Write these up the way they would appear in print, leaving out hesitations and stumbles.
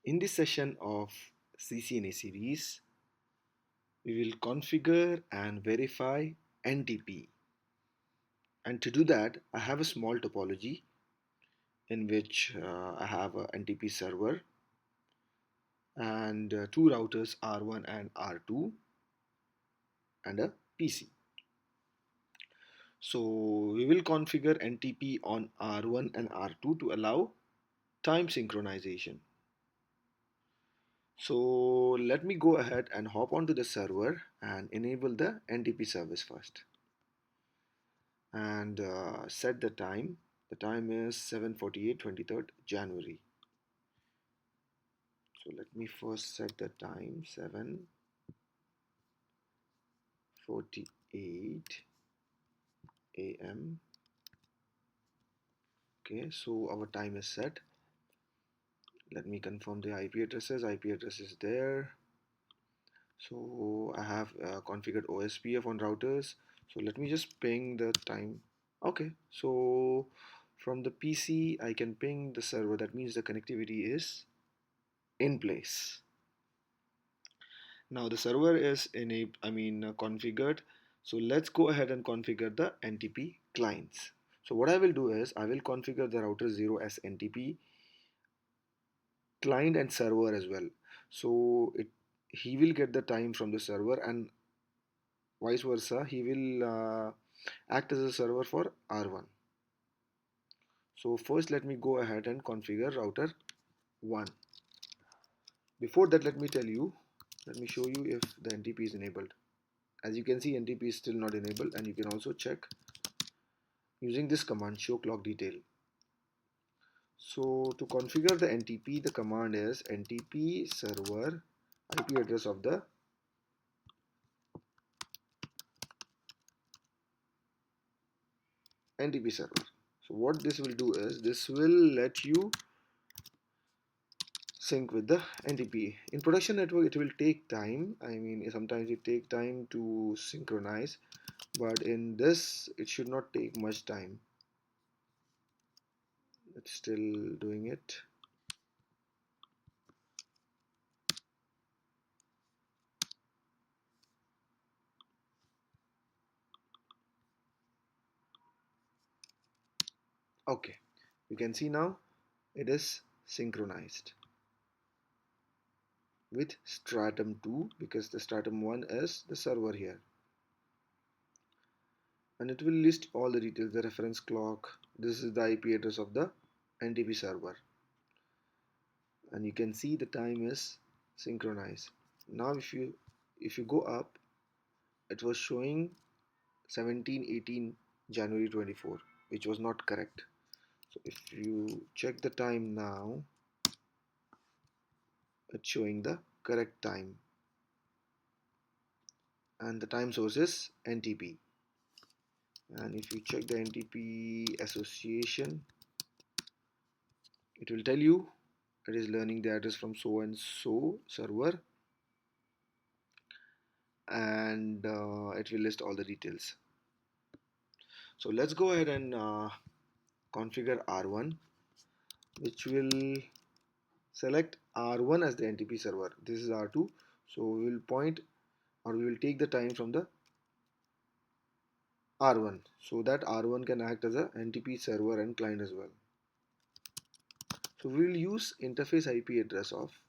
In this session of CCNA series, we will configure and verify NTP. And to do that, I have a small topology in which I have a NTP server and two routers R1 and R2 and a PC. So we will configure NTP on R1 and R2 to allow time synchronization. So let me go ahead and hop onto the server and enable the NTP service first and set the time. The time is 7:48, 23rd January. So let me first set the time 7:48 a.m. Okay, so our time is set. Let me confirm the IP addresses. IP address is there. So I have configured OSPF on routers. So let me just ping the time. Okay, so from the PC I can ping the server. That means the connectivity is in place. Now the server is configured. So let's go ahead and configure the NTP clients. So what I will do is I will configure the router 0 as NTP client and server as well. So he will get the time from the server and vice versa. He will act as a server for R1. So first let me go ahead and configure router 1. Before that, let me show you if the NTP is enabled. As you can see, NTP is still not enabled, and you can also check using this command show clock detail. So to configure the NTP, the command is NTP server IP address of the NTP server. So what this will do is this will let you sync with the NTP. In production network, it will take time. Sometimes it take time to synchronize, but in this, it should not take much time. It's still doing it. Okay, you can see now it is synchronized with stratum 2 because the stratum 1 is the server here, and it will list all the details, the reference clock. This is the IP address of the NTP server, and you can see the time is synchronized. Now if you go up, it was showing 17:18 January 24, which was not correct. So if you check the time now, it's showing the correct time, and the time source is NTP. And if you check the NTP association, it will tell you it is learning the address from so and so server, and it will list all the details. So let's go ahead and configure R1, which will select R1 as the NTP server. This is R2, so we will point, or we will take the time from the R1 so that R1 can act as a NTP server and client as well. So we will use interface IP address of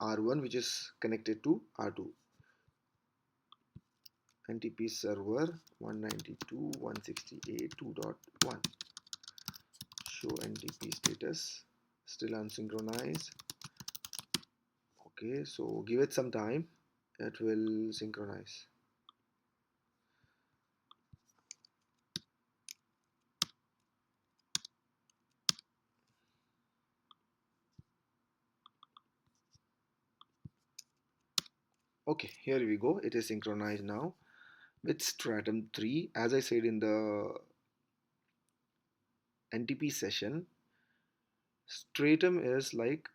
R1, which is connected to R2. NTP server 192.168.2.1. Show NTP status, still unsynchronized. Okay, so give it some time, it will synchronize. Okay, here we go. It is synchronized now with stratum 3. As I said in the NTP session, stratum is like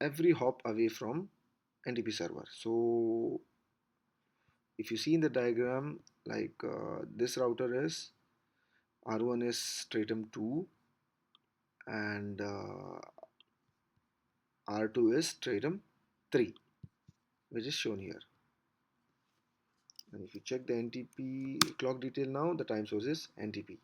every hop away from NTP server. So if you see in the diagram, like this router is R1 is stratum 2 and R2 is stratum 3, which is shown here. And if you check the NTP clock detail now, the time source is NTP.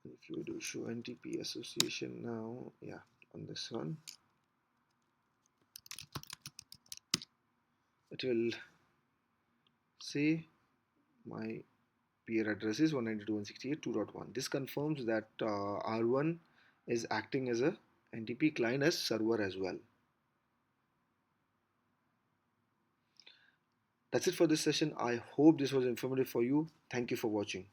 And if you do show NTP association now, yeah, on this one, it will say my peer address is 192.168.2.1. This confirms that R1 is acting as a NTP client as server as well. That's it for this session. I hope this was informative for you. Thank you for watching.